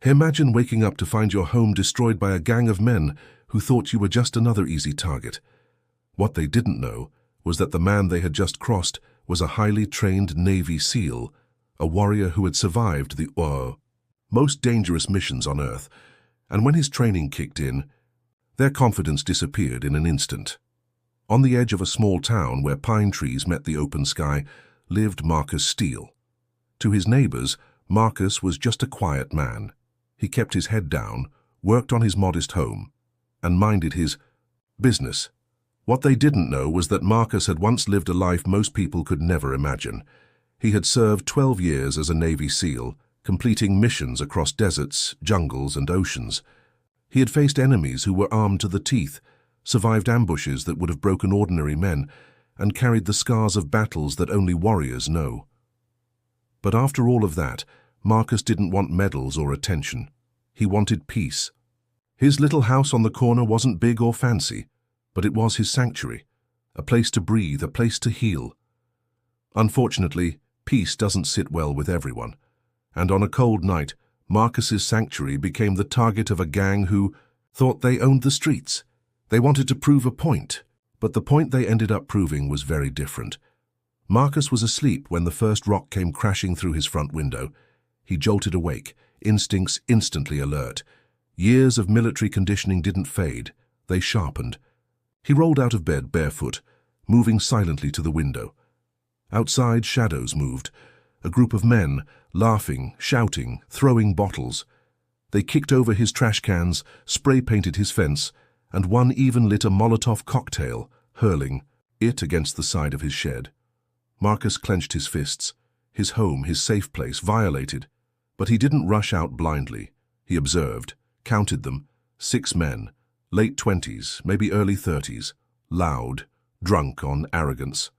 Imagine waking up to find your home destroyed by a gang of men who thought you were just another easy target. What they didn't know was that the man they had just crossed was a highly trained Navy SEAL, a warrior who had survived the most dangerous missions on Earth, and when his training kicked in, their confidence disappeared in an instant. On the edge of a small town where pine trees met the open sky lived Marcus Steele. To his neighbors, Marcus was just a quiet man. He kept his head down, worked on his modest home, and minded his business. What they didn't know was that Marcus had once lived a life most people could never imagine. He had served 12 years as a Navy SEAL, completing missions across deserts, jungles, and oceans. He had faced enemies who were armed to the teeth, survived ambushes that would have broken ordinary men, and carried the scars of battles that only warriors know. But after all of that, Marcus didn't want medals or attention. He wanted peace. His little house on the corner wasn't big or fancy, but it was his sanctuary, a place to breathe, a place to heal. Unfortunately, peace doesn't sit well with everyone, and on a cold night, Marcus's sanctuary became the target of a gang who thought they owned the streets. They wanted to prove a point, but the point they ended up proving was very different. Marcus was asleep when the first rock came crashing through his front window. He jolted awake, instincts instantly alert. Years of military conditioning didn't fade, they sharpened. He rolled out of bed barefoot, moving silently to the window. Outside, shadows moved. A group of men, laughing, shouting, throwing bottles. They kicked over his trash cans, spray-painted his fence, and one even lit a Molotov cocktail, hurling it against the side of his shed. Marcus clenched his fists. His home, his safe place, violated. But he didn't rush out blindly. He observed, counted them, 6 men, late 20s, maybe early 30s, loud, drunk on arrogance.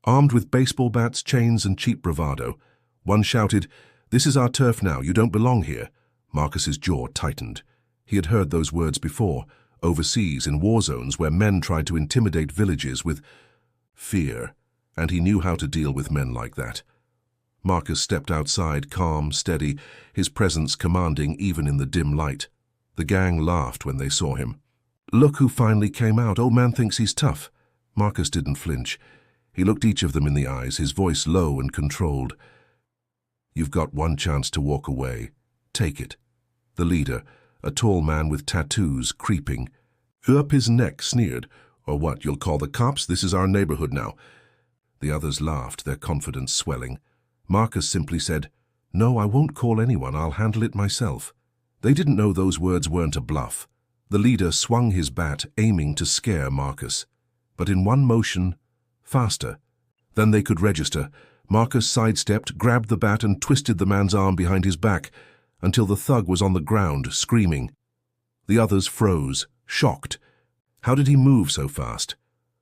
Armed with baseball bats, chains, and cheap bravado, one shouted, "This is our turf now, you don't belong here." Marcus's jaw tightened. He had heard those words before, overseas in war zones where men tried to intimidate villages with fear, and he knew how to deal with men like that. Marcus stepped outside, calm, steady, his presence commanding even in the dim light. The gang laughed when they saw him. "Look who finally came out. Old man thinks he's tough." Marcus didn't flinch. He looked each of them in the eyes, his voice low and controlled. "You've got one chance to walk away. Take it." The leader, a tall man with tattoos, creeping up his neck, sneered, "Or what, you'll call the cops? This is our neighborhood now." The others laughed, their confidence swelling. Marcus simply said, "No, I won't call anyone. I'll handle it myself." They didn't know those words weren't a bluff. The leader swung his bat, aiming to scare Marcus. But in one motion, faster than they could register, Marcus sidestepped, grabbed the bat, and twisted the man's arm behind his back until the thug was on the ground, screaming. The others froze, shocked. How did he move so fast?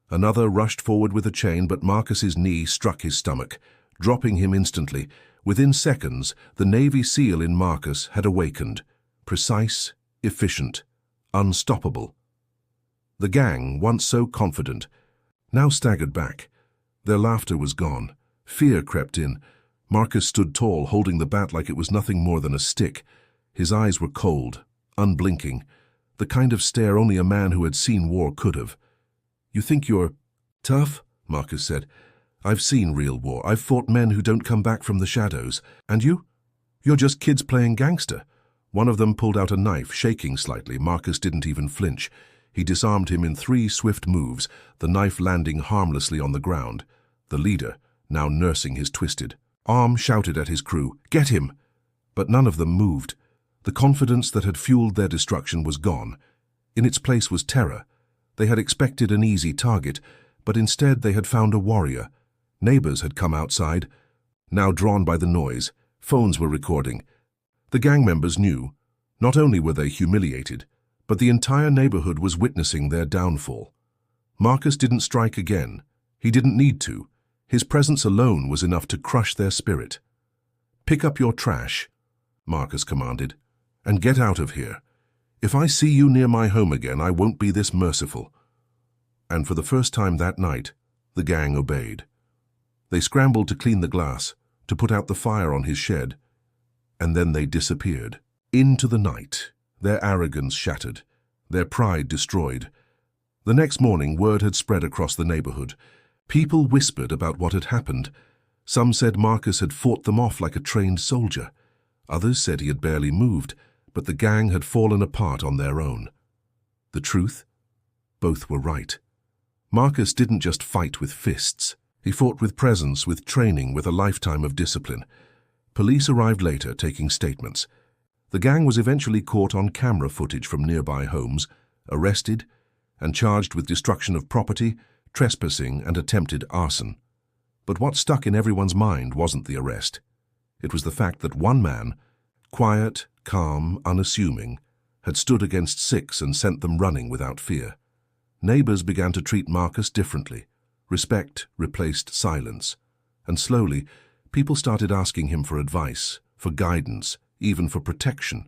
Another rushed forward with a chain, but Marcus's knee struck his stomach, dropping him instantly. Within seconds, the Navy SEAL in Marcus had awakened. Precise, efficient, unstoppable. The gang, once so confident, now staggered back. Their laughter was gone. Fear crept in. Marcus stood tall, holding the bat like it was nothing more than a stick. His eyes were cold, unblinking, the kind of stare only a man who had seen war could have. "You think you're tough?" Marcus said. "I've seen real war. I've fought men who don't come back from the shadows. And you? You're just kids playing gangster." One of them pulled out a knife, shaking slightly. Marcus didn't even flinch. He disarmed him in 3 swift moves, the knife landing harmlessly on the ground. The leader, now nursing his twisted arm, shouted at his crew, "Get him!" But none of them moved. The confidence that had fueled their destruction was gone. In its place was terror. They had expected an easy target, but instead they had found a warrior. Neighbors had come outside, now drawn by the noise. Phones were recording. The gang members knew. Not only were they humiliated, but the entire neighborhood was witnessing their downfall. Marcus didn't strike again. He didn't need to. His presence alone was enough to crush their spirit. "Pick up your trash," Marcus commanded, "and get out of here. If I see you near my home again, I won't be this merciful." And for the first time that night, the gang obeyed. They scrambled to clean the glass, to put out the fire on his shed, and then they disappeared. Into the night, their arrogance shattered, their pride destroyed. The next morning, word had spread across the neighborhood. People whispered about what had happened. Some said Marcus had fought them off like a trained soldier. Others said he had barely moved, but the gang had fallen apart on their own. The truth? Both were right. Marcus didn't just fight with fists. He fought with presence, with training, with a lifetime of discipline. Police arrived later, taking statements. The gang was eventually caught on camera footage from nearby homes, arrested, and charged with destruction of property, trespassing, and attempted arson. But what stuck in everyone's mind wasn't the arrest. It was the fact that one man, quiet, calm, unassuming, had stood against 6 and sent them running without fear. Neighbors began to treat Marcus differently. Respect replaced silence. And slowly, people started asking him for advice, for guidance, even for protection.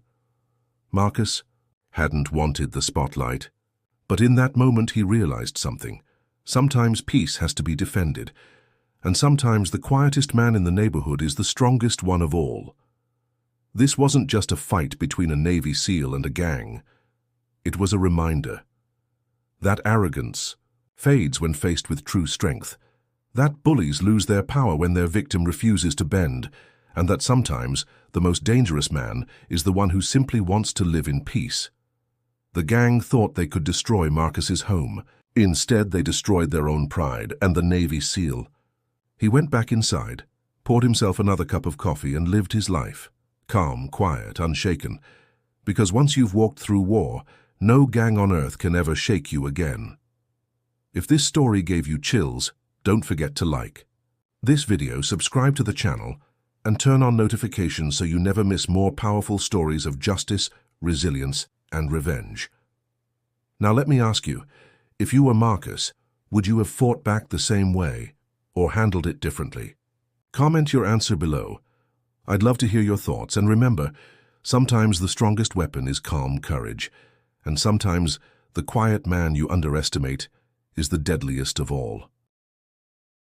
Marcus hadn't wanted the spotlight. But in that moment he realized something. Sometimes peace has to be defended, and sometimes the quietest man in the neighborhood is the strongest one of all. This wasn't just a fight between a Navy SEAL and a gang. It was a reminder. That arrogance fades when faced with true strength. That bullies lose their power when their victim refuses to bend, and that sometimes the most dangerous man is the one who simply wants to live in peace. The gang thought they could destroy Marcus's home. Instead, they destroyed their own pride and the Navy SEAL. He went back inside, poured himself another cup of coffee, and lived his life, calm, quiet, unshaken. Because once you've walked through war, no gang on earth can ever shake you again. If this story gave you chills, don't forget to like this video, subscribe to the channel, and turn on notifications so you never miss more powerful stories of justice, resilience, and revenge. Now let me ask you, if you were Marcus, would you have fought back the same way, or handled it differently? Comment your answer below. I'd love to hear your thoughts, and remember, sometimes the strongest weapon is calm courage, and sometimes the quiet man you underestimate is the deadliest of all.